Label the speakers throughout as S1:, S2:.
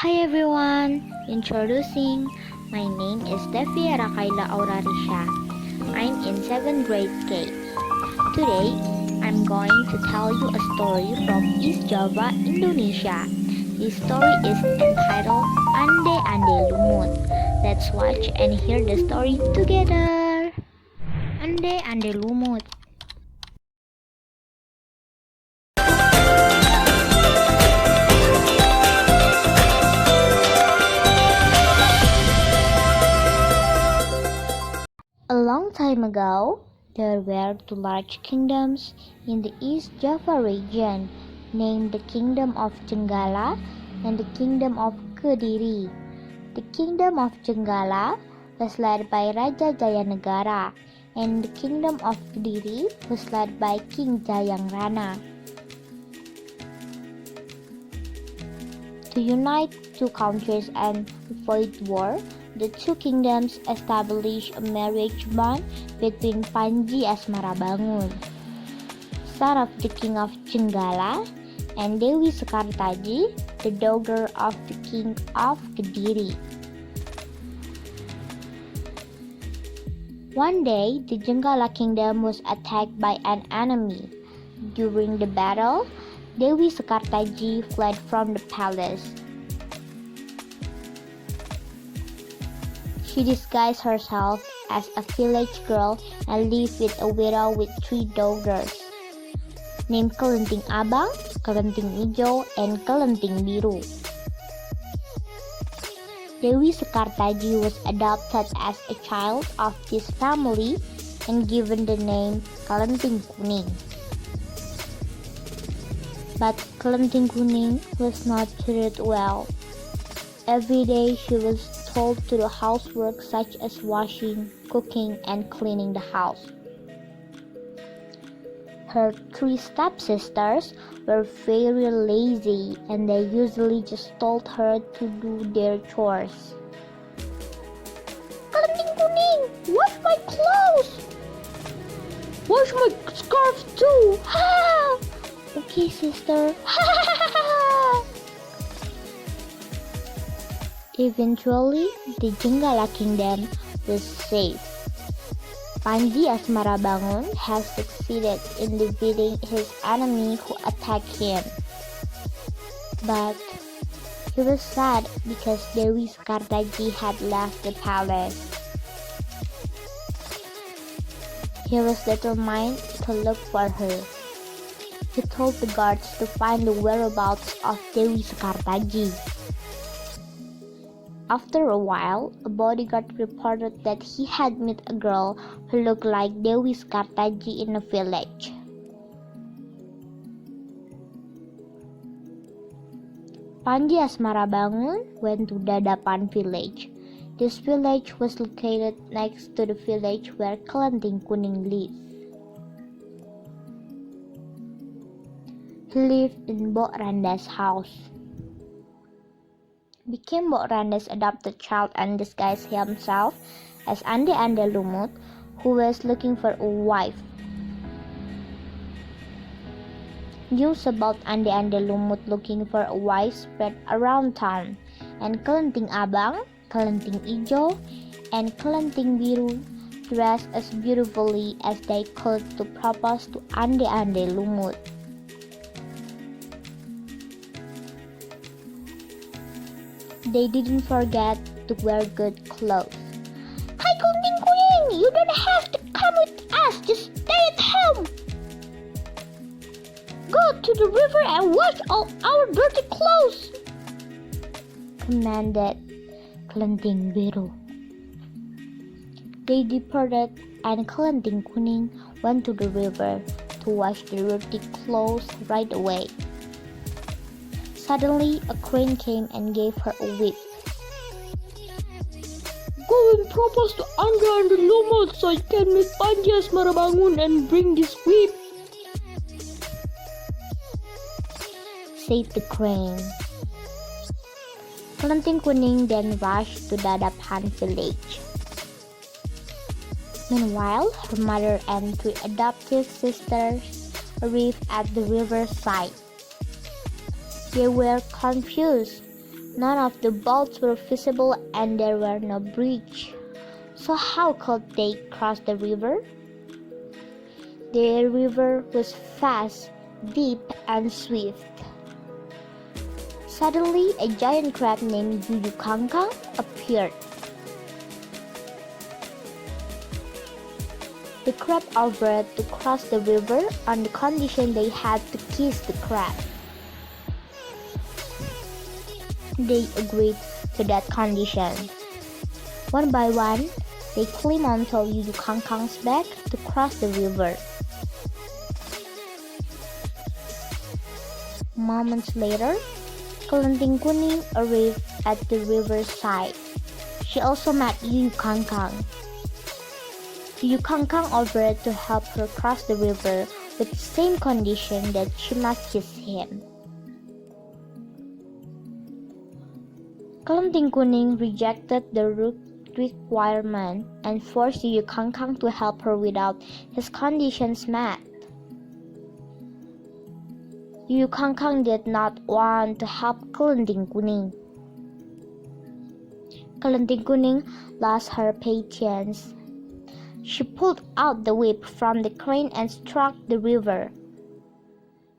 S1: Hi everyone! Introducing, my name is Devi Rakaila Aurarisha. I'm in 7th grade K. Today, I'm going to tell you a story from East Java, Indonesia. This story is entitled Ande Lumut. Let's watch and hear the story together. Ande Lumut. A long time ago, there were two large kingdoms in the East Java region, named the Kingdom of Jenggala and the Kingdom of Kediri. The Kingdom of Jenggala was led by Raja Jayanegara, and the Kingdom of Kediri was led by King Jayangrana. To unite two countries and avoid war, the two kingdoms established a marriage bond between Panji Asmarabangun, son of the king of Jenggala, and Dewi Sekartaji, the daughter of the king of Kediri. One day, the Jenggala kingdom was attacked by an enemy. During the battle, Dewi Sekartaji fled from the palace. She disguised herself as a village girl and lived with a widow with 3 daughters, named Kelenting Abang, Kelenting Ijo, and Kelenting Biru. Dewi Sekartaji was adopted as a child of this family and given the name Kelenting Kuning. But Kelenting Kuning was not treated well. Every day she was told to do housework such as washing, cooking, and cleaning the house. Her 3 stepsisters were very lazy and they usually just told her to do their chores. Kelenting Kuning, wash my clothes! Wash my scarf too! Ha! Okay, sister. Eventually, the Jenggala kingdom was saved. Panji Asmarabangun has succeeded in defeating his enemy who attacked him. But he was sad because Dewi Sekartaji had left the palace. He was determined to look for her. He told the guards to find the whereabouts of Dewi Sekartaji. After a while, a bodyguard reported that he had met a girl who looked like Dewi Sekartaji in a village. Panji Asmarabangun went to Dadapan village. This village was located next to the village where Kelenting Kuning lived. He lived in Mbok Randa's house. Became Mbok Randa's adopted child and disguised himself as Ande Lumut, who was looking for a wife. News about Ande Lumut looking for a wife spread around town, and Kelenting Abang, Kelenting Ijo, and Kelenting Biru dressed as beautifully as they could to propose to Ande Lumut. They didn't forget to wear good clothes. Hi, Kelenting Kuning! You don't have to come with us. Just stay at home. Go to the river and wash all our dirty clothes, commanded Kelenting Biru. They departed and Kelenting Kuning went to the river to wash the dirty clothes right away. Suddenly, a crane came and gave her a whip. Go and propose to Ande Lumut so I can meet Panji Asmarabangun and bring this whip, said the crane. Kelenting Kuning then rushed to Dadapan village. Meanwhile, her mother and 3 adoptive sisters arrived at the riverside. They were confused None of the boats were visible and there were no bridge. So how could they cross the river? The river was fast, deep, and swift. Suddenly, a giant crab named Yuyu Kangkang appeared. The crab offered to cross the river on the condition they had to kiss the crab. They agreed to that condition. One by one, they climbed onto Yuyu Kangkang's back to cross the river. Moments later, Kelenting Kuning arrived at the river's side. She also met Yuyu Kangkang. Yuyu Kangkang offered to help her cross the river with the same condition that she must kiss him. Kelenting Kuning rejected the requirement and forced Yuyu Kangkang to help her without his conditions met. Yuyu Kangkang did not want to help Kelenting Kuning. Kelenting Kuning lost her patience. She pulled out the whip from the crane and struck the river.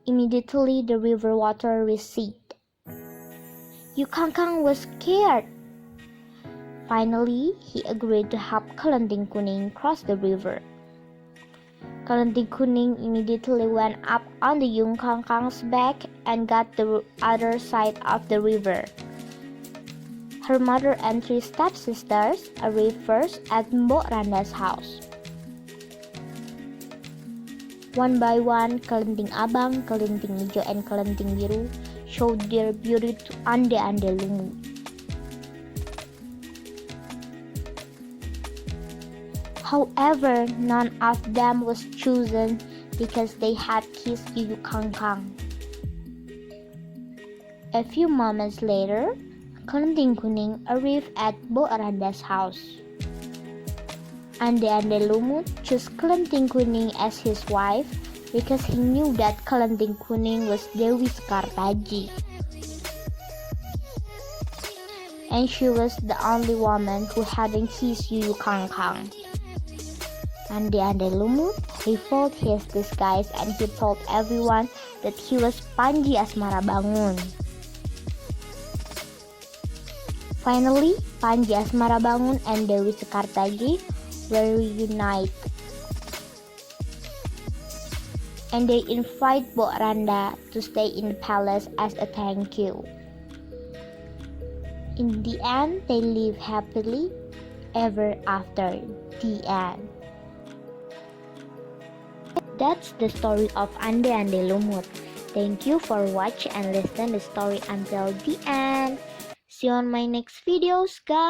S1: Immediately the river water receded. Yuyu Kangkang was scared. Finally, he agreed to help Kelenting Kuning cross the river. Kelenting Kuning immediately went up on the Yuyu Kangkang's back and got the other side of the river. Her mother and 3 stepsisters arrived first at Mbok Randa's house. One by one, Kelenting Abang, Kelenting Ijo, and Kelenting Biru showed their beauty to Ande Lumut. However, none of them was chosen because they had kissed Yuyu Kangkang. A few moments later, Kelenting Kuning arrived at Mbok Randa's house. Ande Lumut chose Kelenting Kuning as his wife because he knew that Kelenting Kuning was Dewi Sekartaji. And she was the only woman who hadn't kissed Yuyu Kangkang. Ande Lumut revealed his disguise and he told everyone that he was Panji Asmara Bangun. Finally, Panji Asmara Bangun and Dewi Sekartaji were reunited. And they invite Mbok Randa to stay in the palace as a thank you. In the end, they live happily ever after. The end. That's the story of Ande Lumut. Thank you for watching and listen the story until the end. See you on my next videos, guys.